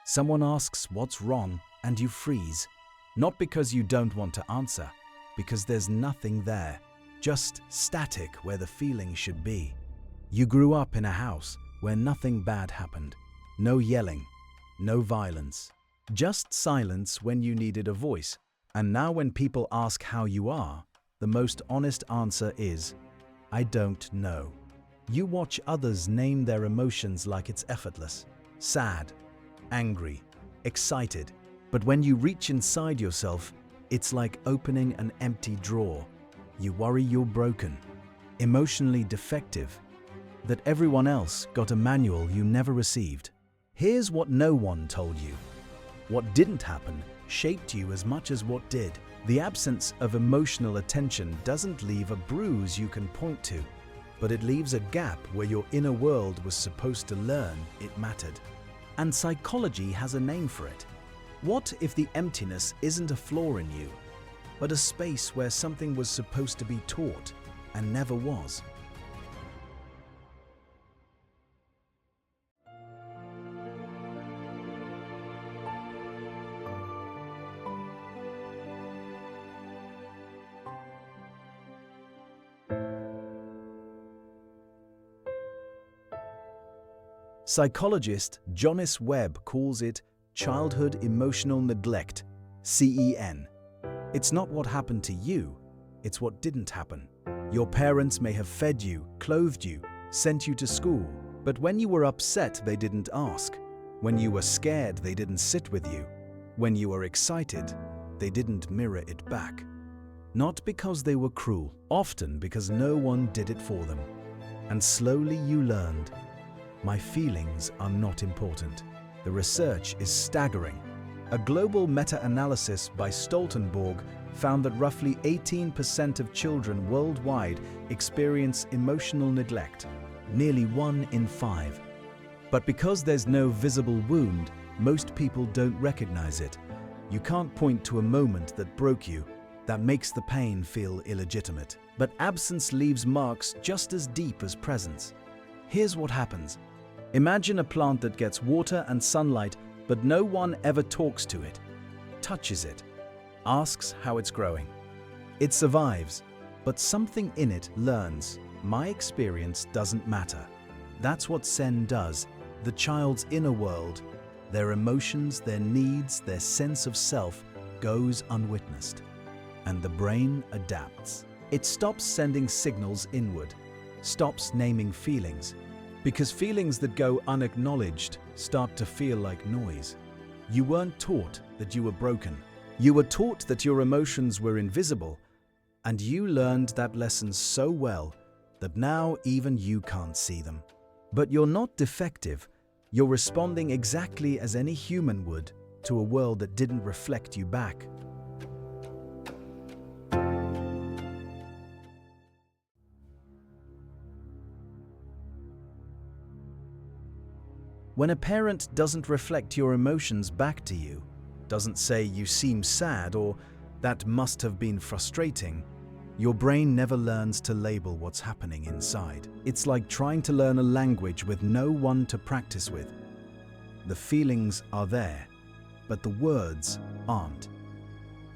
Someone asks what's wrong and you freeze. Not because you don't want to answer, because there's nothing there, just static where the feeling should be. You grew up in a house where nothing bad happened. No yelling, no violence, just silence when you needed a voice. And now when people ask how you are, the most honest answer is, I don't know. You watch others name their emotions like it's effortless. Sad, angry, excited. But when you reach inside yourself, it's like opening an empty drawer. You worry you're broken, emotionally defective, that everyone else got a manual you never received. Here's what no one told you. What didn't happen shaped you as much as what did. The absence of emotional attention doesn't leave a bruise you can point to, but it leaves a gap where your inner world was supposed to learn it mattered. And psychology has a name for it. What if the emptiness isn't a flaw in you, but a space where something was supposed to be taught and never was? Psychologist Jonas Webb calls it childhood emotional neglect, CEN. It's not what happened to you, it's what didn't happen. Your parents may have fed you, clothed you, sent you to school, but when you were upset, they didn't ask. When you were scared, they didn't sit with you. When you were excited, they didn't mirror it back. Not because they were cruel, often because no one did it for them. And slowly you learned, my feelings are not important. The research is staggering. A global meta-analysis by Stoltenberg found that roughly 18% of children worldwide experience emotional neglect, nearly 1 in 5. But because there's no visible wound, most people don't recognize it. You can't point to a moment that broke you, that makes the pain feel illegitimate. But absence leaves marks just as deep as presence. Here's what happens. Imagine a plant that gets water and sunlight, but no one ever talks to it, touches it, asks how it's growing. It survives, but something in it learns, my experience doesn't matter. That's what Zen does. The child's inner world, their emotions, their needs, their sense of self goes unwitnessed. And the brain adapts. It stops sending signals inward, stops naming feelings, because feelings that go unacknowledged start to feel like noise. You weren't taught that you were broken. You were taught that your emotions were invisible, and you learned that lesson so well that now even you can't see them. But you're not defective. You're responding exactly as any human would to a world that didn't reflect you back. When a parent doesn't reflect your emotions back to you, doesn't say you seem sad or that must have been frustrating, your brain never learns to label what's happening inside. It's like trying to learn a language with no one to practice with. The feelings are there, but the words aren't.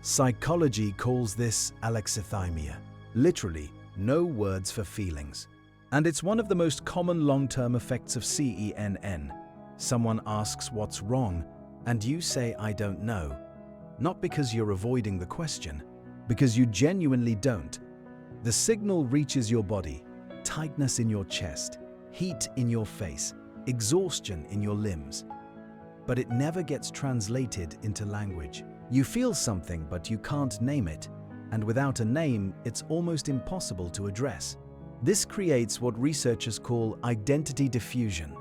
Psychology calls this Alexithymia, literally no words for feelings. And it's one of the most common long-term effects of CENN. Someone asks what's wrong, and you say, I don't know. Not because you're avoiding the question, because you genuinely don't. The signal reaches your body, tightness in your chest, heat in your face, exhaustion in your limbs. But it never gets translated into language. You feel something, but you can't name it. And without a name, it's almost impossible to address. This creates what researchers call identity diffusion.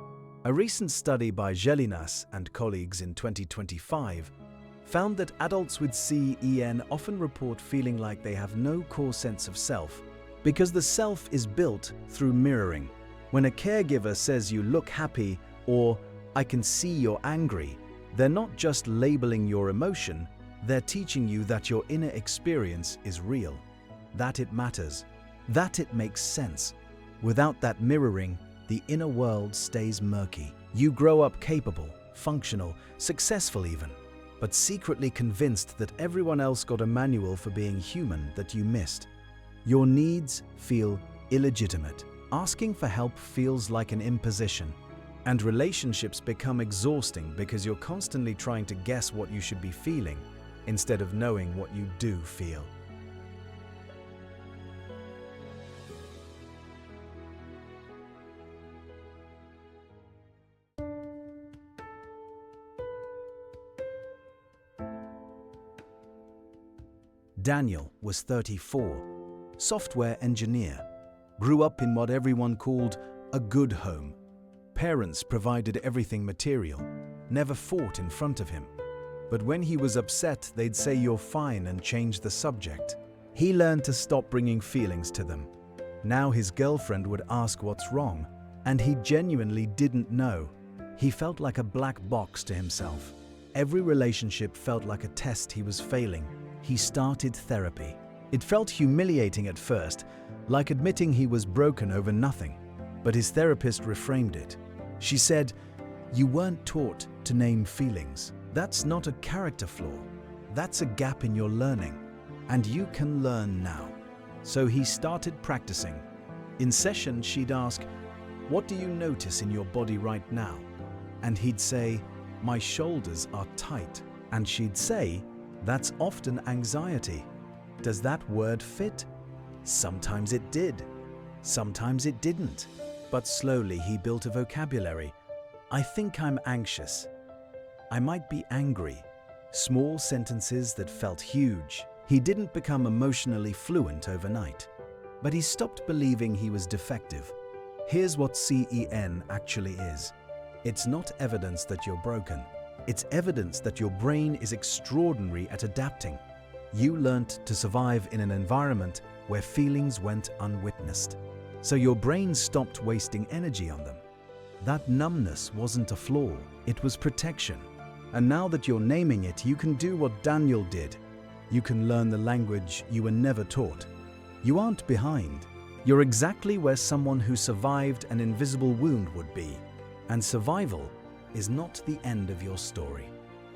A recent study by Cillians and colleagues in 2025 found that adults with CEN often report feeling like they have no core sense of self, because the self is built through mirroring. When a caregiver says you look happy or I can see you're angry, they're not just labeling your emotion, they're teaching you that your inner experience is real, that it matters, that it makes sense. Without that mirroring, the inner world stays murky. You grow up capable, functional, successful even, but secretly convinced that everyone else got a manual for being human that you missed. Your needs feel illegitimate. Asking for help feels like an imposition. And relationships become exhausting because you're constantly trying to guess what you should be feeling instead of knowing what you do feel. Daniel was 34, software engineer, grew up in what everyone called a good home. Parents provided everything material, never fought in front of him. But when he was upset, they'd say you're fine and change the subject. He learned to stop bringing feelings to them. Now his girlfriend would ask what's wrong, and he genuinely didn't know. He felt like a black box to himself. Every relationship felt like a test he was failing. He started therapy. It felt humiliating at first, like admitting he was broken over nothing. But his therapist reframed it. She said, "You weren't taught to name feelings. That's not a character flaw. That's a gap in your learning. And you can learn now." So he started practicing. In session, she'd ask, "What do you notice in your body right now?" And he'd say, "My shoulders are tight." And she'd say, "That's often anxiety." Does that word fit? Sometimes it did. Sometimes it didn't. But slowly he built a vocabulary. I think I'm anxious. I might be angry. Small sentences that felt huge. He didn't become emotionally fluent overnight. But he stopped believing he was defective. Here's what CEN actually is. It's not evidence that you're broken. It's evidence that your brain is extraordinary at adapting. You learned to survive in an environment where feelings went unwitnessed. So your brain stopped wasting energy on them. That numbness wasn't a flaw, it was protection. And now that you're naming it, you can do what Daniel did. You can learn the language you were never taught. You aren't behind. You're exactly where someone who survived an invisible wound would be. And survival is not the end of your story.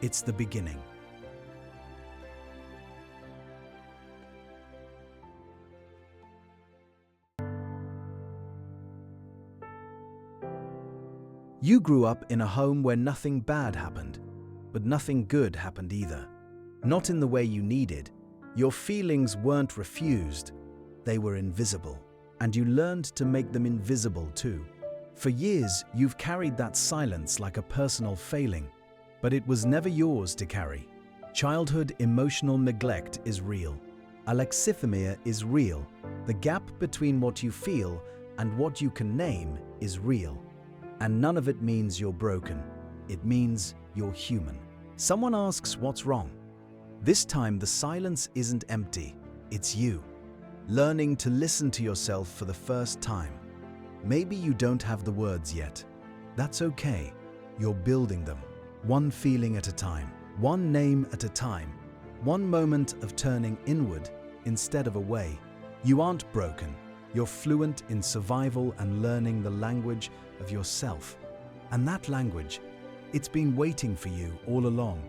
It's the beginning. You grew up in a home where nothing bad happened, but nothing good happened either. Not in the way you needed. Your feelings weren't refused, they were invisible. And you learned to make them invisible too. For years, you've carried that silence like a personal failing, but it was never yours to carry. Childhood emotional neglect is real. Alexithymia is real. The gap between what you feel and what you can name is real. And none of it means you're broken. It means you're human. Someone asks what's wrong. This time the silence isn't empty, it's you. Learning to listen to yourself for the first time. Maybe you don't have the words yet. That's okay. You're building them. One feeling at a time. One name at a time. One moment of turning inward instead of away. You aren't broken. You're fluent in survival and learning the language of yourself. And that language, it's been waiting for you all along.